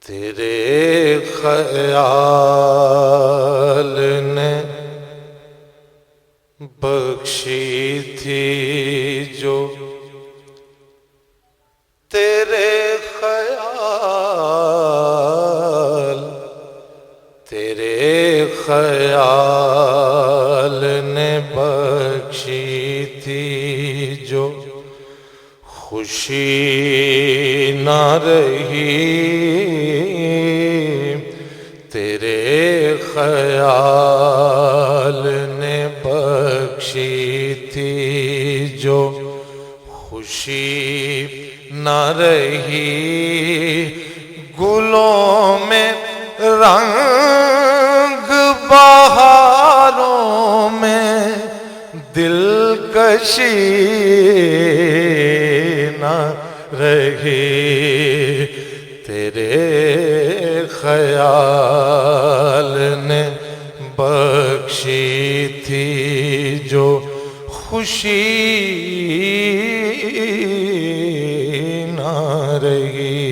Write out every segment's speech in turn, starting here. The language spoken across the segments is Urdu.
تیرے خیال نے بخشی تھی جو، تیرے خیال نے بخشی تھی جو، خوشی نہ رہی تیرے خیال نے بخشی تھی جو، خوشی نہ رہی گلوں میں رنگ بہاروں میں دلکشی نہ رہی تیرے خیال نے بخشی تھی جو، خوشی نہ رہی۔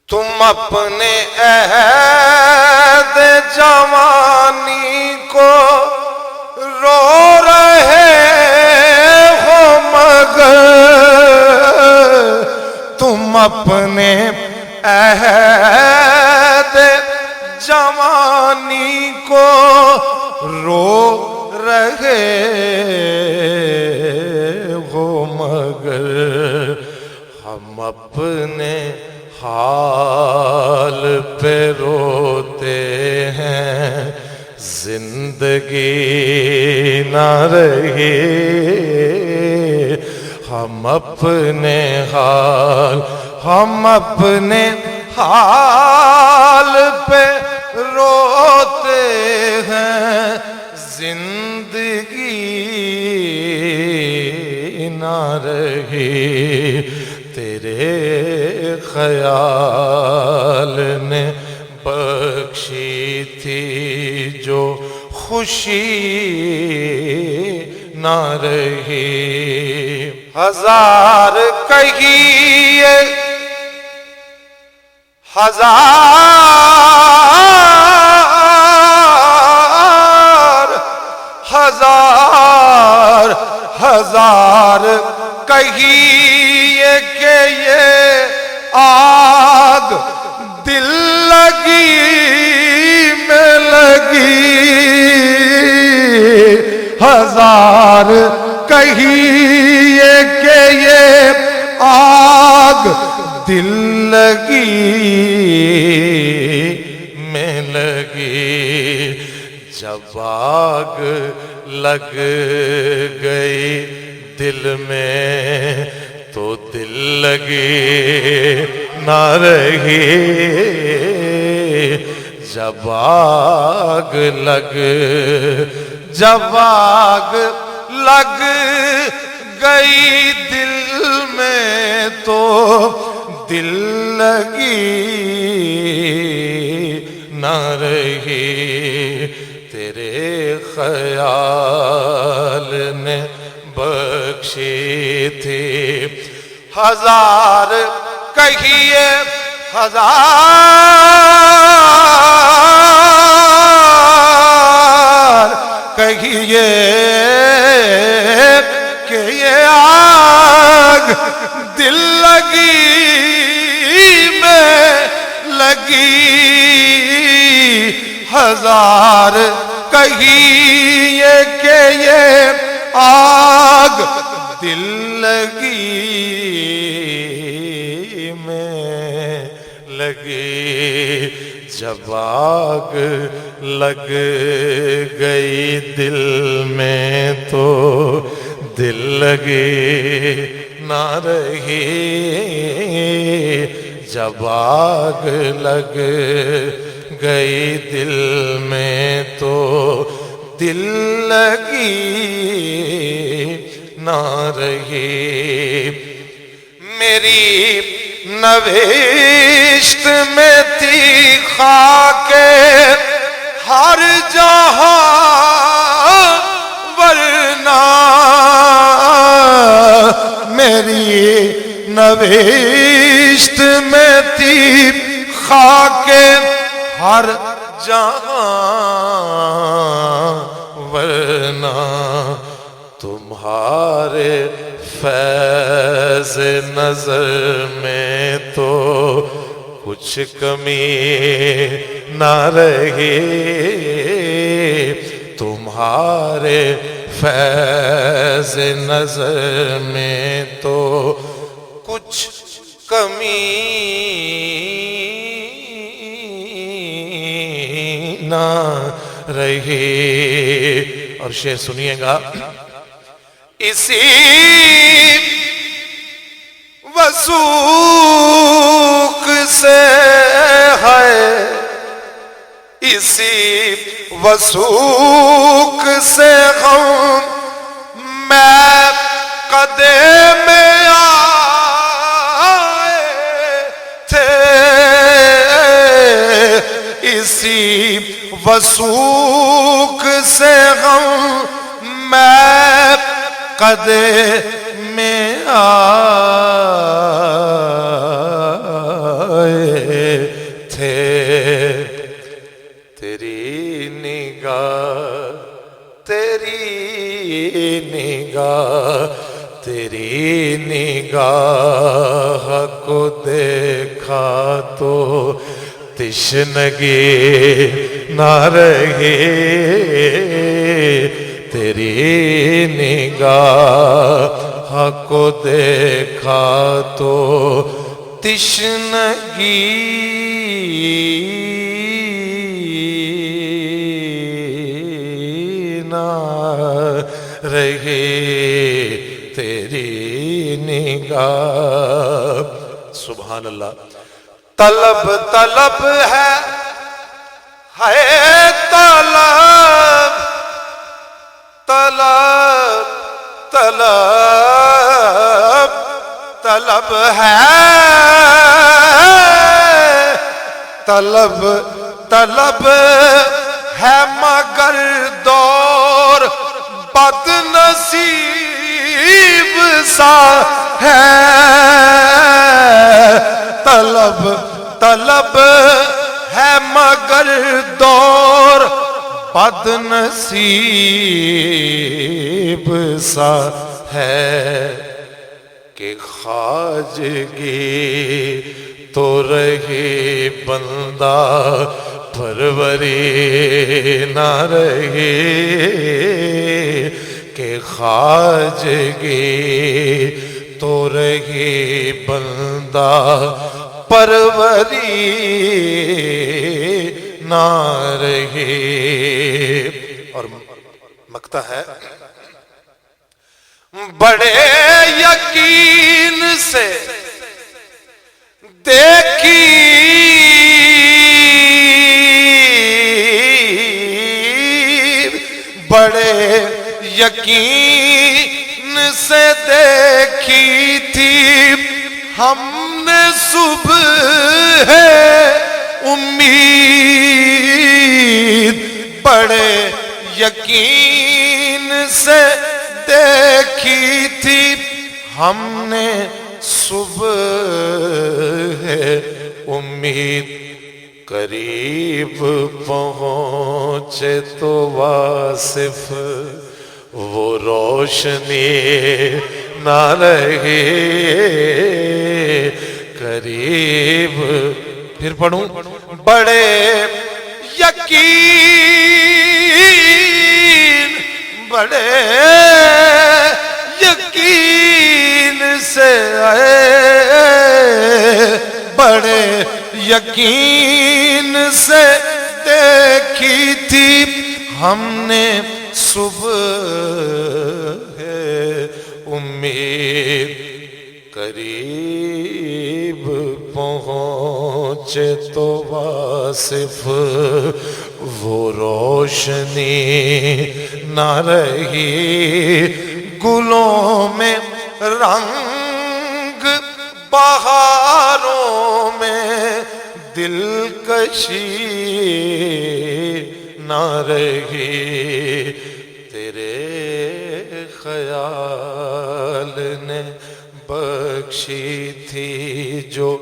تم اپنے عہد جوانی کو رو رہے ہو مگر، تم اپنے عہد جوانی کو رو رہے ہو مگر، ہم اپنے حال پہ روتے ہیں، زندگی نہ رہی ہم اپنے حال پہ روتے ہیں، زندگی نہ رہی تیرے خیال نے بخشی تھی جو، خوشی نہ رہی۔ ہزار کہیے ہزار کہیے کہ یہ آگ دل لگی میں لگی، ہزار کہیے کہ یہ آگ دل لگی میں لگی، جب آگ لگ گئی دل میں تو دل لگی نہ رہی، جب آگ لگ گئی دل میں تو دل لگی نہ رہی تیرے خیال نے بخشی تھی۔ ہزار کہیے کہ یہ آگ دل لگی میں لگی، ہزار کہیے کہ یہ آگ دل لگی میں لگی، جب آگ لگ گئی دل میں تو دل لگی نہ رہی، جب آگ لگ گئی دل میں تو دل لگی نہ رہی، میری نوشت میں تھی خاک ہر جہاں ورنہ، میری نوشت میں تھی خاک ہر جہاں ورنہ، تمہارے فیض نظر میں تو کچھ کمی نہ رہی، تمہارے فیض نظر میں تو کچھ کمی نہ رہی۔ اور شعر سنیے گا، اسی وثوق سے ہے، اسی وثوق سے غم میں قدے میں آئے تھے، اسی وثوق سے غم میں قدے میں آئے تھے، تیری نگاہ، تیری نگاہ، تیری نگاہ کو دیکھا تو تشنگی نہ رہی، تیری نگاہ کو دیکھا تو تشنگی نہ رہی، تیری نگاہ۔ سبحان اللہ۔ طلب طلب ہے طلب، طلب طلب طلب ہے، طلب طلب ہے مگر دور بد نصیب سا ہے، طلب طلب ہے مگر دور بد نصیب سا ہے، کہ خواجگی تو رہی بندہ پروری نہ رہی، کہ خواجگی تو رہی بندہ پروری نہ رہی۔ اور مکتا ہے، بڑے یقین سے دیکھی بڑے یقین سے دیکھی تھی ہم نے صبح امید، بڑے یقین سے دیکھی تھی ہم نے صبح امید، قریب پہنچے تو واصف وہ روشنی نہ رہی، قریب پھر پڑھوں، بڑے یقین، بڑے یقین سے آئے، بڑے یقین سے دیکھی تھی ہم نے صبح امید، قریب پہنچے تو واصف وہ روشنی نہ رہی، گلوں میں رنگ بہاروں میں دلکشی نہ رہی تیرے خیال نے بخشی تھی جو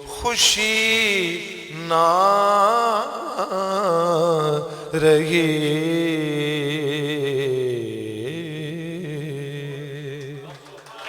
خوشی نہ رہی